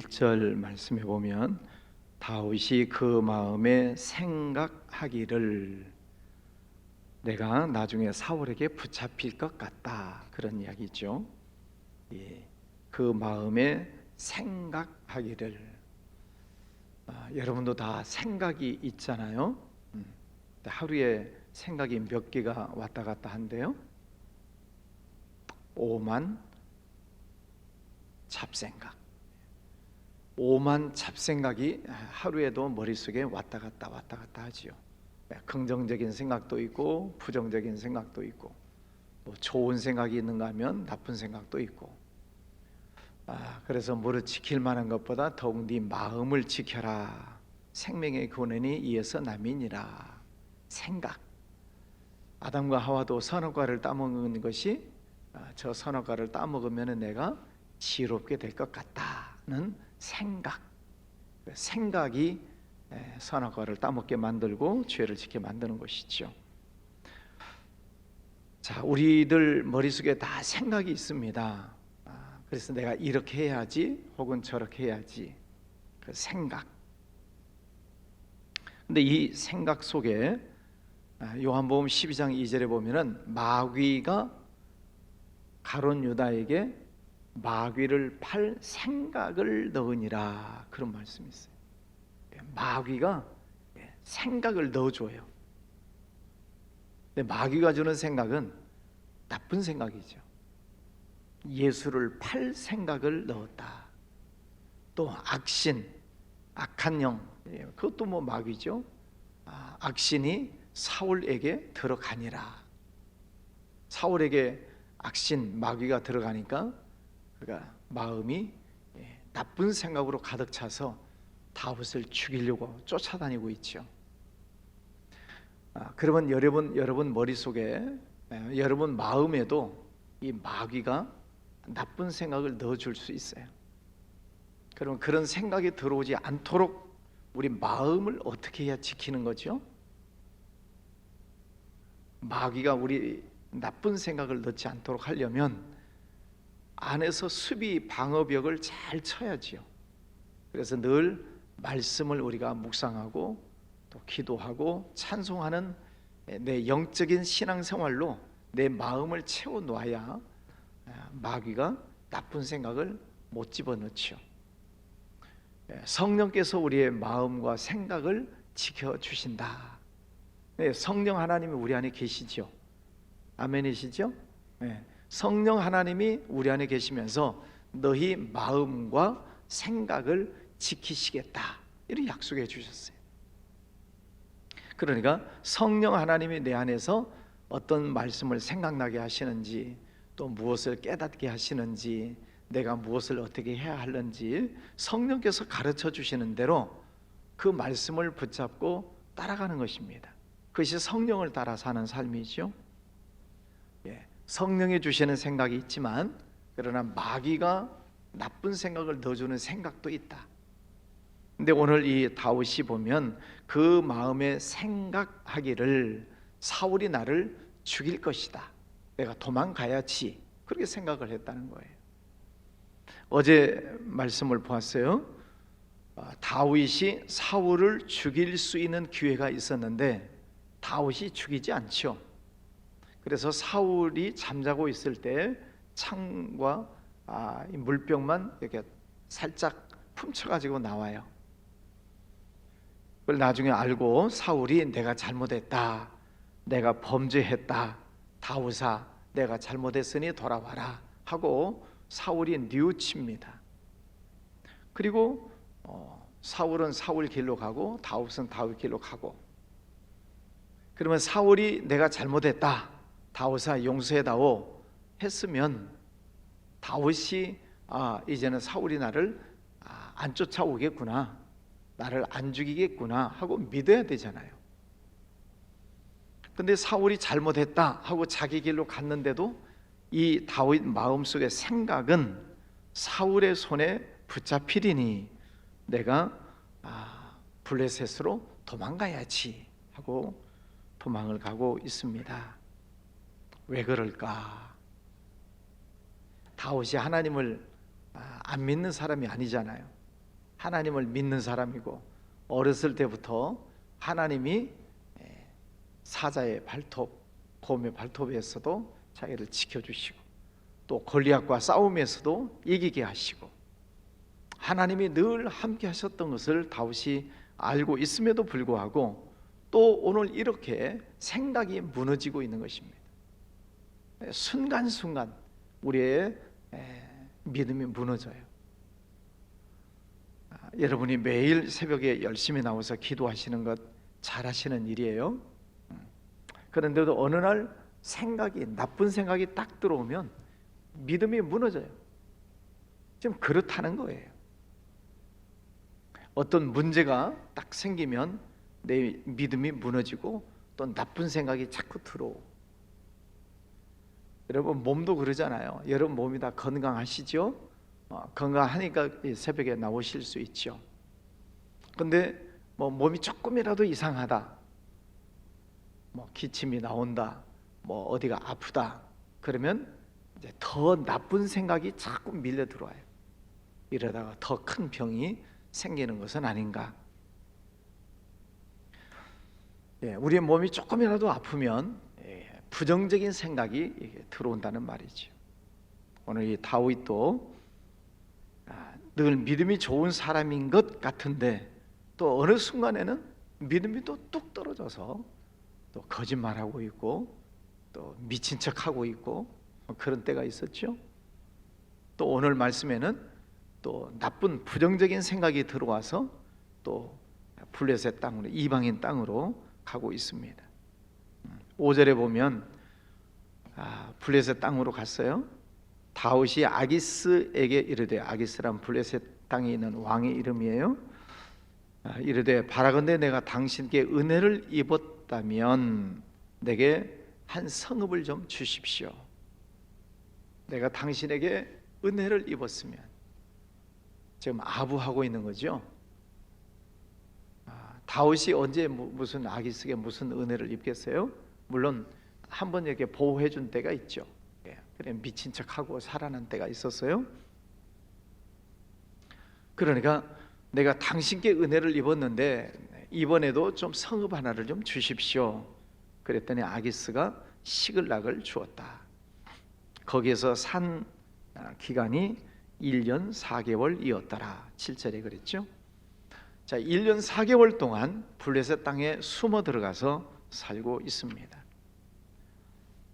1절 말씀해 보면 다윗이 그 마음에 생각하기를 내가 나중에 사울에게 붙잡힐 것 같다, 그런 이야기죠. 그 마음에 생각하기를. 여러분도 다 생각이 있잖아요. 하루에 생각이 몇 개가 왔다 갔다 한대요? 오만 잡생각. 오만 잡생각이 하루에도 머릿속에 왔다 갔다 하지요. 긍정적인 생각도 있고 부정적인 생각도 있고, 또 좋은 생각이 있는가 하면 나쁜 생각도 있고. 그래서 무릇 지킬 만한 것보다 더욱 네 마음을 지켜라. 생명의 근원이 이에서 남이니라. 생각. 아담과 하와도 선악과를 따먹은 것이 저 선악과를 따먹으면 내가 지혜롭게 될 것 같다는 생각. 생각이 선악과를 따먹게 만들고 죄를 짓게 만드는 것이죠. 자, 우리들 머릿속에 다 생각이 있습니다. 그래서 내가 이렇게 해야지 혹은 저렇게 해야지, 그 생각. 근데 이 생각 속에 요한복음 12장 2절에 보면은 마귀가 가룟 유다에게 마귀를 팔 생각을 넣으니라, 그런 말씀이 있어요. 마귀가 생각을 넣어줘요. 근데 마귀가 주는 생각은 나쁜 생각이죠. 예수를 팔 생각을 넣었다. 또 악신, 악한 영, 그것도 뭐 마귀죠. 악신이 사울에게 들어가니라. 사울에게 악신, 마귀가 들어가니까 그가 마음이 나쁜 생각으로 가득 차서 다윗을 죽이려고 쫓아다니고 있죠. 그러면 여러분 머릿속에, 여러분 마음에도 이 마귀가 나쁜 생각을 넣어줄 수 있어요. 그러면 그런 생각이 들어오지 않도록 우리 마음을 어떻게 해야 지키는 거죠? 마귀가 우리 나쁜 생각을 넣지 않도록 하려면 안에서 수비 방어벽을 잘 쳐야지요. 그래서 늘 말씀을 우리가 묵상하고 또 기도하고 찬송하는 내 영적인 신앙생활로 내 마음을 채워놓아야 마귀가 나쁜 생각을 못 집어넣죠. 성령께서 우리의 마음과 생각을 지켜주신다. 성령 하나님이 우리 안에 계시죠. 아멘이시죠? 성령 하나님이 우리 안에 계시면서 너희 마음과 생각을 지키시겠다, 이렇게 약속해 주셨어요. 그러니까 성령 하나님이 내 안에서 어떤 말씀을 생각나게 하시는지, 또 무엇을 깨닫게 하시는지, 내가 무엇을 어떻게 해야 하는지 성령께서 가르쳐 주시는 대로 그 말씀을 붙잡고 따라가는 것입니다. 그것이 성령을 따라 사는 삶이죠. 성령이 주시는 생각이 있지만, 그러나 마귀가 나쁜 생각을 넣어주는 생각도 있다. 근데 오늘 이 다윗이 보면 그 마음에 생각하기를 사울이 나를 죽일 것이다, 내가 도망가야지, 그렇게 생각을 했다는 거예요. 어제 말씀을 보았어요. 다윗이 사울을 죽일 수 있는 기회가 있었는데 다윗이 죽이지 않죠. 그래서 사울이 잠자고 있을 때 창과 물병만 이렇게 살짝 훔쳐가지고 나와요. 그걸 나중에 알고 사울이 내가 잘못했다, 내가 범죄했다, 다윗아 내가 잘못했으니 돌아와라 하고 사울이 뉘우칩니다. 그리고 사울은 사울 길로 가고 다윗은 다윗 길로 가고, 그러면 사울이 내가 잘못했다, 다윗아 용서해다오 했으면 다윗이 이제는 사울이 나를 안 쫓아오겠구나, 나를 안 죽이겠구나 하고 믿어야 되잖아요. 근데 사울이 잘못했다 하고 자기 길로 갔는데도 이 다윗 마음속의 생각은 사울의 손에 붙잡히리니 내가 블레셋으로 도망가야지 하고 도망을 가고 있습니다. 왜 그럴까? 다윗이 하나님을 안 믿는 사람이 아니잖아요. 하나님을 믿는 사람이고 어렸을 때부터 하나님이 사자의 발톱, 곰의 발톱에서도 자기를 지켜주시고 또 골리앗과 싸움에서도 이기게 하시고 하나님이 늘 함께 하셨던 것을 다윗이 알고 있음에도 불구하고 또 오늘 이렇게 생각이 무너지고 있는 것입니다. 순간순간 우리의 믿음이 무너져요. 여러분이 매일 새벽에 열심히 나와서 기도하시는 것 잘하시는 일이에요. 그런데도 어느 날 나쁜 생각이 딱 들어오면 믿음이 무너져요. 지금 그렇다는 거예요. 어떤 문제가 딱 생기면 내 믿음이 무너지고 또 나쁜 생각이 자꾸 들어오고. 여러분 몸도 그러잖아요. 여러분 몸이 다 건강하시죠? 건강하니까 새벽에 나오실 수 있죠. 근데 몸이 조금이라도 이상하다, 기침이 나온다, 어디가 아프다, 그러면 이제 더 나쁜 생각이 자꾸 밀려 들어와요. 이러다가 더 큰 병이 생기는 것은 아닌가. 우리의 몸이 조금이라도 아프면 부정적인 생각이 들어온다는 말이죠. 오늘 이 다윗도 늘 믿음이 좋은 사람인 것 같은데 또 어느 순간에는 믿음이 또 뚝 떨어져서 또 거짓말하고 있고 또 미친 척하고 있고 그런 때가 있었죠. 또 오늘 말씀에는 또 나쁜 부정적인 생각이 들어와서 또 블레셋 땅으로, 이방인 땅으로 가고 있습니다. 5절에 보면 블레셋 땅으로 갔어요. 다윗이 아기스에게 이르되, 아기스란 블레셋 땅에 있는 왕의 이름이에요. 이르되 바라건대 내가 당신께 은혜를 입었다면 내게 한 성읍을 좀 주십시오. 내가 당신에게 은혜를 입었으면, 지금 아부하고 있는 거죠. 다윗이 언제 무슨 아기스에게 무슨 은혜를 입겠어요? 물론 한번 이렇게 보호해 준 때가 있죠. 그래 미친 척하고 살아난 때가 있었어요. 그러니까 내가 당신께 은혜를 입었는데 이번에도 좀 성읍 하나를 좀 주십시오. 그랬더니 아기스가 시글락을 주었다. 거기에서 산 기간이 1년 4개월이었더라. 7절에 그랬죠. 자, 1년 4개월 동안 블레셋 땅에 숨어 들어가서 살고 있습니다.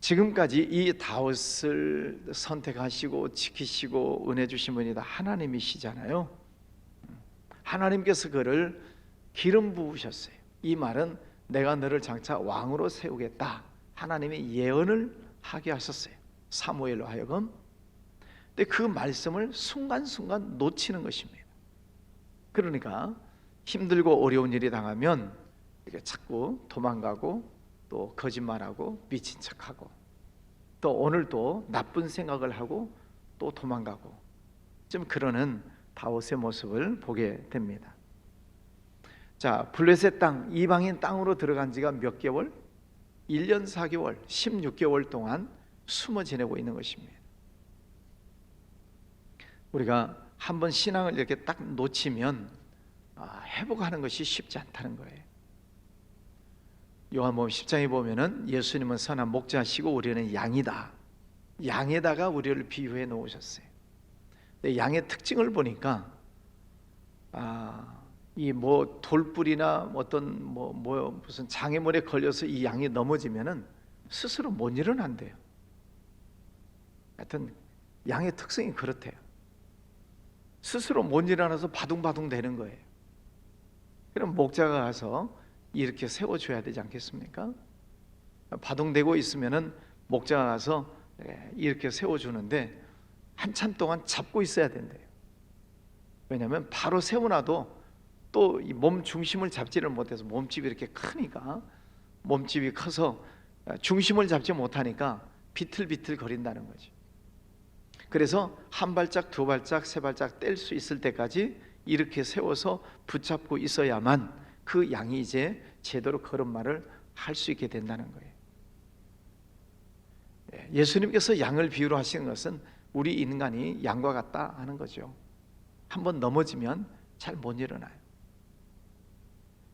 지금까지 이 다윗을 선택하시고 지키시고 은혜 주신 분이 다 하나님이시잖아요. 하나님께서 그를 기름 부으셨어요. 이 말은 내가 너를 장차 왕으로 세우겠다, 하나님이 예언을 하게 하셨어요, 사무엘로 하여금. 근데 그 말씀을 순간순간 놓치는 것입니다. 그러니까 힘들고 어려운 일이 당하면 이렇게 자꾸 도망가고 또 거짓말하고 미친 척하고 또 오늘도 나쁜 생각을 하고 또 도망가고, 좀 그러는 다윗의 모습을 보게 됩니다. 자, 블레셋 땅, 이방인 땅으로 들어간 지가 몇 개월? 1년 4개월, 16개월 동안 숨어 지내고 있는 것입니다. 우리가 한번 신앙을 이렇게 딱 놓치면 회복하는 것이 쉽지 않다는 거예요. 요한복음 10장에 보면은 예수님은 선한 목자시고 우리는 양이다, 양에다가 우리를 비유해 놓으셨어요. 근데 양의 특징을 보니까 이 돌불이나 어떤 무슨 장애물에 걸려서 이 양이 넘어지면은 스스로 못 일어난대요. 하여튼 양의 특성이 그렇대요. 스스로 못 일어나서 바둥바둥 되는 거예요. 그럼 목자가 가서 이렇게 세워줘야 되지 않겠습니까? 바둥대고 있으면은 목자가 가서 이렇게 세워주는데 한참 동안 잡고 있어야 된대요. 왜냐하면 바로 세워놔도 또 이 몸 중심을 잡지를 못해서, 몸집이 이렇게 크니까, 몸집이 커서 중심을 잡지 못하니까 비틀비틀 거린다는 거지. 그래서 한 발짝, 두 발짝, 세 발짝 뗄 수 있을 때까지 이렇게 세워서 붙잡고 있어야만 그 양이 이제 제대로 걸음마를 할 수 있게 된다는 거예요. 예수님께서 양을 비유로 하시는 것은 우리 인간이 양과 같다 하는 거죠. 한번 넘어지면 잘 못 일어나요.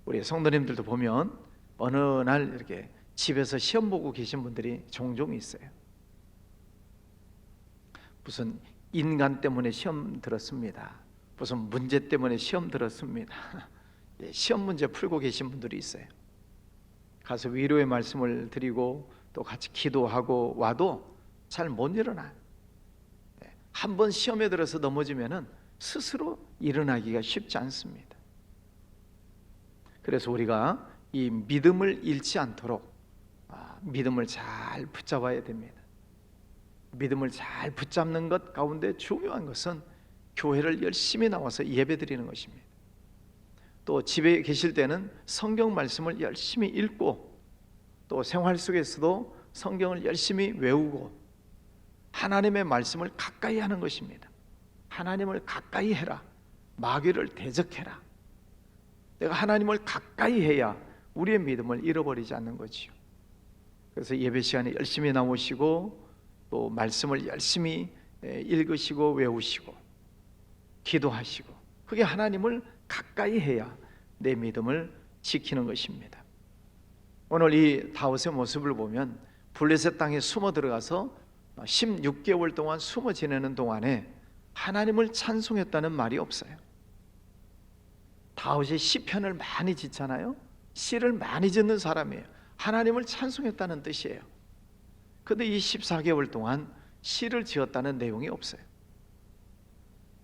우리 성도님들도 보면 어느 날 이렇게 집에서 시험 보고 계신 분들이 종종 있어요. 무슨 인간 때문에 시험 들었습니다. 무슨 문제 때문에 시험 들었습니다. 시험 문제 풀고 계신 분들이 있어요. 가서 위로의 말씀을 드리고 또 같이 기도하고 와도 잘 못 일어나요. 한번 시험에 들어서 넘어지면은 스스로 일어나기가 쉽지 않습니다. 그래서 우리가 이 믿음을 잃지 않도록 믿음을 잘 붙잡아야 됩니다. 믿음을 잘 붙잡는 것 가운데 중요한 것은 교회를 열심히 나와서 예배드리는 것입니다. 또 집에 계실 때는 성경 말씀을 열심히 읽고 또 생활 속에서도 성경을 열심히 외우고 하나님의 말씀을 가까이 하는 것입니다. 하나님을 가까이 해라. 마귀를 대적해라. 내가 하나님을 가까이 해야 우리의 믿음을 잃어버리지 않는 거지요. 그래서 예배 시간에 열심히 나오시고 또 말씀을 열심히 읽으시고 외우시고 기도하시고, 그게 하나님을 가까이 해야 내 믿음을 지키는 것입니다. 오늘 이 다윗의 모습을 보면 블레셋 땅에 숨어 들어가서 16개월 동안 숨어 지내는 동안에 하나님을 찬송했다는 말이 없어요. 다윗이 시편을 많이 짓잖아요. 시를 많이 짓는 사람이에요. 하나님을 찬송했다는 뜻이에요. 그런데 이 14개월 동안 시를 지었다는 내용이 없어요.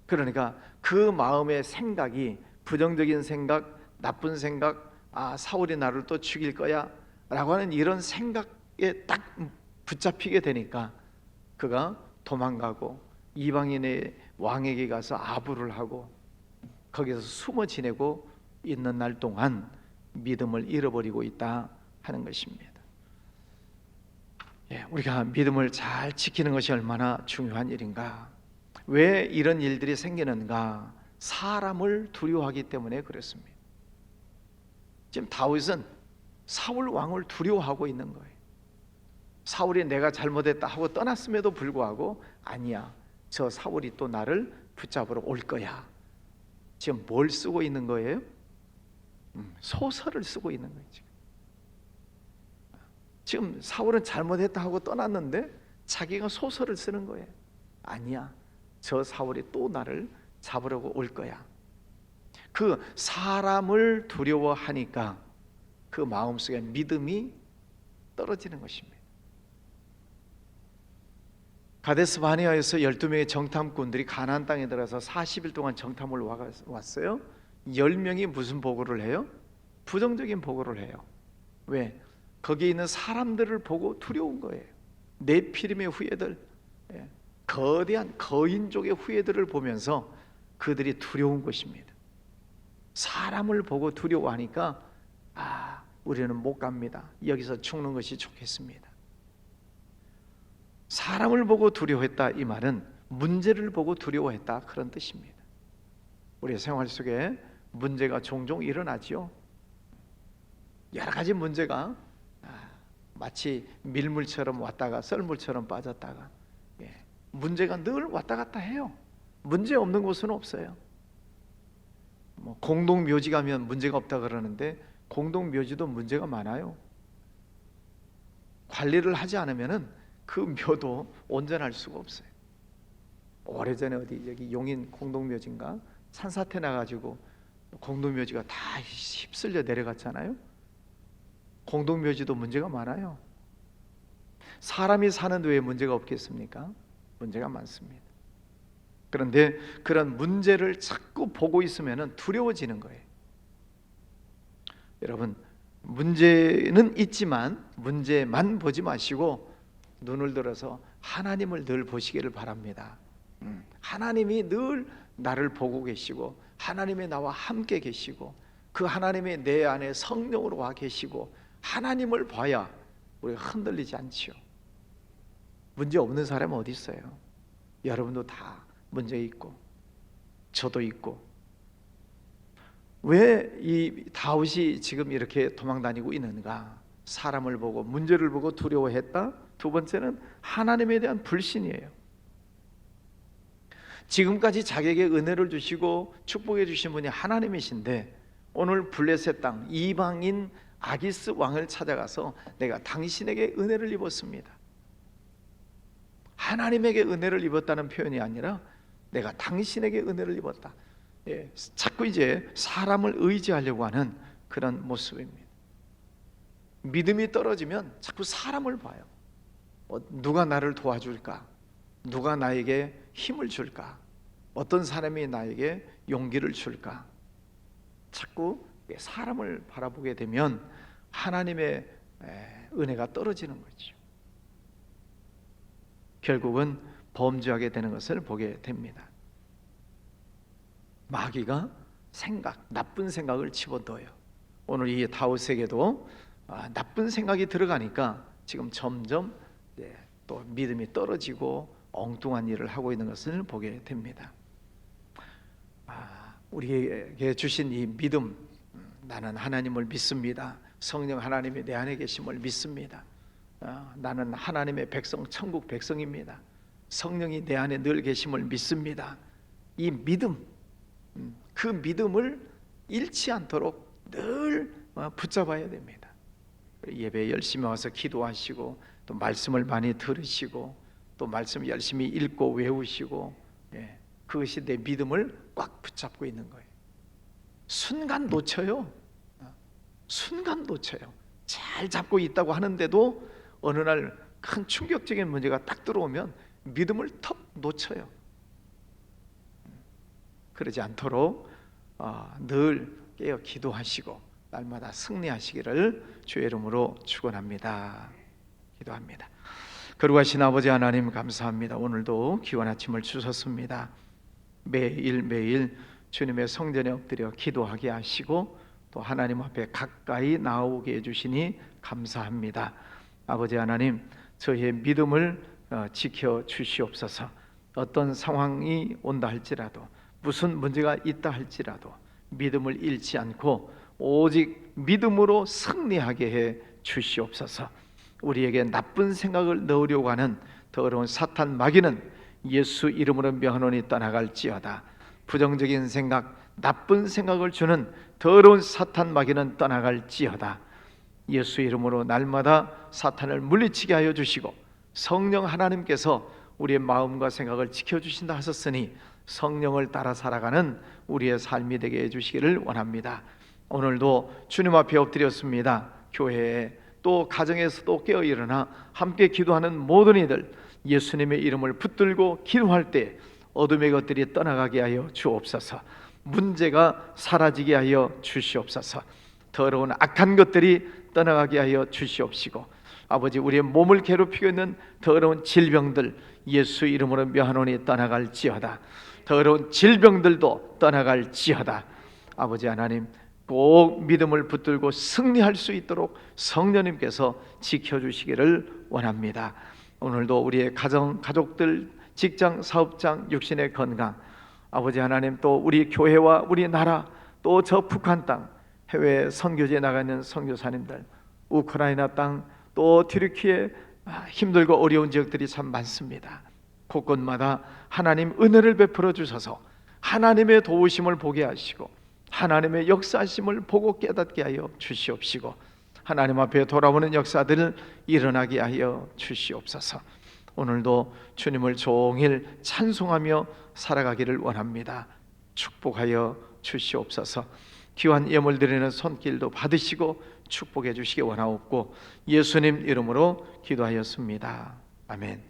그러니까 그 마음의 생각이 부정적인 생각, 나쁜 생각, 사울이 나를 또 죽일 거야 라고 하는 이런 생각에 딱 붙잡히게 되니까 그가 도망가고 이방인의 왕에게 가서 아부를 하고 거기서 숨어 지내고 있는 날 동안 믿음을 잃어버리고 있다 하는 것입니다. 우리가 믿음을 잘 지키는 것이 얼마나 중요한 일인가. 왜 이런 일들이 생기는가? 사람을 두려워하기 때문에 그렇습니다. 지금 다윗은 사울 왕을 두려워하고 있는 거예요. 사울이 내가 잘못했다 하고 떠났음에도 불구하고 아니야, 저 사울이 또 나를 붙잡으러 올 거야. 지금 뭘 쓰고 있는 거예요? 소설을 쓰고 있는 거예요. 지금 사울은 잘못했다 하고 떠났는데 자기가 소설을 쓰는 거예요. 아니야, 저 사울이 또 나를 잡으려고 올 거야. 그 사람을 두려워하니까 그 마음속에 믿음이 떨어지는 것입니다. 가데스 바네아에서 12명의 정탐꾼들이 가나안 땅에 들어가서 40일 동안 정탐을 왔어요. 10명이 무슨 보고를 해요? 부정적인 보고를 해요. 왜? 거기에 있는 사람들을 보고 두려운 거예요. 네피림의 후예들, 거대한 거인족의 후예들을 보면서 그들이 두려운 것입니다. 사람을 보고 두려워하니까 우리는 못 갑니다. 여기서 죽는 것이 좋겠습니다. 사람을 보고 두려워했다, 이 말은 문제를 보고 두려워했다, 그런 뜻입니다. 우리 생활 속에 문제가 종종 일어나지요. 여러 가지 문제가 마치 밀물처럼 왔다가 썰물처럼 빠졌다가 문제가 늘 왔다 갔다 해요. 문제 없는 곳은 없어요. 공동묘지 가면 문제가 없다 그러는데 공동묘지도 문제가 많아요. 관리를 하지 않으면은 그 묘도 온전할 수가 없어요. 오래전에 어디 여기 용인 공동묘지인가 산사태 나가지고 공동묘지가 다 휩쓸려 내려갔잖아요. 공동묘지도 문제가 많아요. 사람이 사는데 왜 문제가 없겠습니까? 문제가 많습니다. 그런데 그런 문제를 자꾸 보고 있으면 두려워지는 거예요. 여러분, 문제는 있지만 문제만 보지 마시고 눈을 들어서 하나님을 늘 보시기를 바랍니다. 하나님이 늘 나를 보고 계시고 하나님이 나와 함께 계시고 그 하나님이 내 안에 성령으로 와 계시고 하나님을 봐야 우리가 흔들리지 않지요. 문제 없는 사람은 어디 있어요? 여러분도 다 문제 있고 저도 있고. 왜 이 다윗이 지금 이렇게 도망다니고 있는가? 사람을 보고 문제를 보고 두려워했다. 두 번째는 하나님에 대한 불신이에요. 지금까지 자기에게 은혜를 주시고 축복해 주신 분이 하나님이신데 오늘 블레셋 땅 이방인 아기스 왕을 찾아가서 내가 당신에게 은혜를 입었습니다. 하나님에게 은혜를 입었다는 표현이 아니라 내가 당신에게 은혜를 입었다. 자꾸 이제 사람을 의지하려고 하는 그런 모습입니다. 믿음이 떨어지면 자꾸 사람을 봐요. 누가 나를 도와줄까? 누가 나에게 힘을 줄까? 어떤 사람이 나에게 용기를 줄까? 자꾸 사람을 바라보게 되면 하나님의 은혜가 떨어지는 거죠. 결국은 범죄하게 되는 것을 보게 됩니다. 마귀가 나쁜 생각을 집어넣어요. 오늘 이 다윗에게도 나쁜 생각이 들어가니까 지금 점점 또 믿음이 떨어지고 엉뚱한 일을 하고 있는 것을 보게 됩니다. 우리에게 주신 이 믿음, 나는 하나님을 믿습니다. 성령 하나님이 내 안에 계심을 믿습니다. 나는 하나님의 백성, 천국 백성입니다. 성령이 내 안에 늘 계심을 믿습니다. 이 믿음, 그 믿음을 잃지 않도록 늘 붙잡아야 됩니다. 예배에 열심히 와서 기도하시고 또 말씀을 많이 들으시고 또 말씀 열심히 읽고 외우시고, 그것이 내 믿음을 꽉 붙잡고 있는 거예요. 순간 놓쳐요. 순간 놓쳐요. 잘 잡고 있다고 하는데도 어느 날 큰 충격적인 문제가 딱 들어오면 믿음을 턱 놓쳐요. 그러지 않도록 늘 깨어 기도하시고 날마다 승리하시기를 주의 이름으로 축원합니다. 기도합니다. 거룩하신 아버지 하나님 감사합니다. 오늘도 귀한 아침을 주셨습니다. 매일매일 주님의 성전에 엎드려 기도하게 하시고 또 하나님 앞에 가까이 나오게 해주시니 감사합니다. 아버지 하나님, 저희의 믿음을 지켜 주시옵소서. 어떤 상황이 온다 할지라도, 무슨 문제가 있다 할지라도 믿음을 잃지 않고 오직 믿음으로 승리하게 해 주시옵소서. 우리에게 나쁜 생각을 넣으려고 하는 더러운 사탄 마귀는 예수 이름으로 명하노니 떠나갈지어다. 부정적인 생각, 나쁜 생각을 주는 더러운 사탄 마귀는 떠나갈지어다. 예수 이름으로 날마다 사탄을 물리치게 하여 주시고 성령 하나님께서 우리의 마음과 생각을 지켜주신다 하셨으니 성령을 따라 살아가는 우리의 삶이 되게 해주시기를 원합니다. 오늘도 주님 앞에 엎드렸습니다. 교회에 또 가정에서도 깨어 일어나 함께 기도하는 모든 이들 예수님의 이름을 붙들고 기도할 때 어둠의 것들이 떠나가게 하여 주옵소서. 문제가 사라지게 하여 주시옵소서. 더러운 악한 것들이 떠나가게 하여 주시옵시고 아버지, 우리의 몸을 괴롭히고 있는 더러운 질병들 예수 이름으로 명하노니 떠나갈지어다. 더러운 질병들도 떠나갈지어다. 아버지 하나님, 꼭 믿음을 붙들고 승리할 수 있도록 성령님께서 지켜주시기를 원합니다. 오늘도 우리의 가정, 가족들, 직장, 사업장, 육신의 건강, 아버지 하나님, 또 우리 교회와 우리 나라, 또 저 북한 땅, 해외 선교지에 나가 있는 선교사님들, 우크라이나 땅, 또 튀르키예 힘들고 어려운 지역들이 참 많습니다. 곳곳마다 하나님 은혜를 베풀어 주셔서 하나님의 도우심을 보게 하시고 하나님의 역사하심을 보고 깨닫게 하여 주시옵시고 하나님 앞에 돌아오는 역사들을 일어나게 하여 주시옵소서. 오늘도 주님을 종일 찬송하며 살아가기를 원합니다. 축복하여 주시옵소서. 귀한 예물 드리는 손길도 받으시고 축복해 주시기 원하옵고 예수님 이름으로 기도하였습니다. 아멘.